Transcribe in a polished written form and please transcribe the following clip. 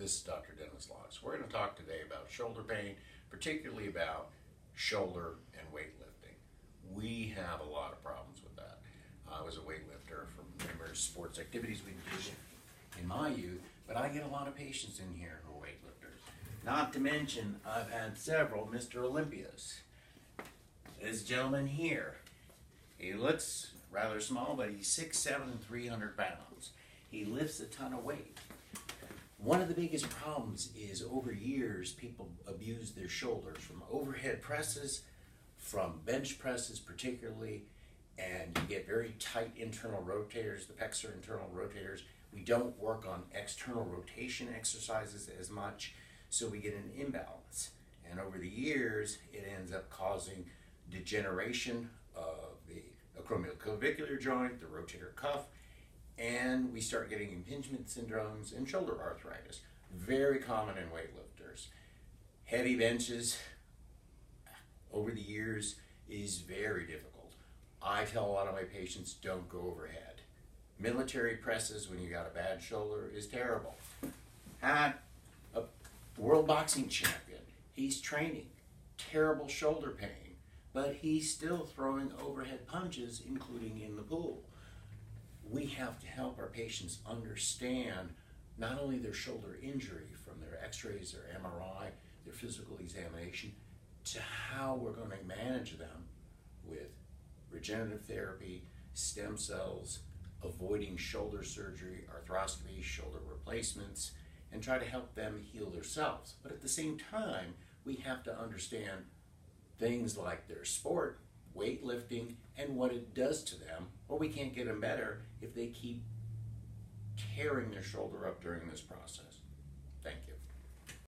This is Dr. Dennis Locks. We're going to talk today about shoulder pain, particularly about shoulder and weightlifting. We have a lot of problems with that. I was a weightlifter from numerous sports activities we did in my youth, but I get a lot of patients in here who are weightlifters. Not to mention, I've had several Mr. Olympias. This gentleman here, he looks rather small, but he's 6'7" and 300 pounds. He lifts a ton of weight. One of the biggest problems is over years people abuse their shoulders from overhead presses, from bench presses particularly, and you get very tight internal rotators. The pecs are internal rotators. We don't work on external rotation exercises as much, so we get an imbalance. And over the years, it ends up causing degeneration of the acromioclavicular joint, the rotator cuff, and we start getting impingement syndromes and shoulder arthritis. Very common in weightlifters. Heavy benches over the years is very difficult. I tell a lot of my patients, don't go overhead. Military presses when you got a bad shoulder is terrible. Had a world boxing champion, he's training, terrible shoulder pain, but he's still throwing overhead punches, including in the pool. We have to help our patients understand not only their shoulder injury from their x-rays, their MRI, their physical examination, to how we're going to manage them with regenerative therapy, stem cells, avoiding shoulder surgery, arthroscopy, shoulder replacements, and try to help them heal themselves. But at the same time, we have to understand things like their sport, weightlifting, and what it does to them, or we can't get them better if they keep tearing their shoulder up during this process.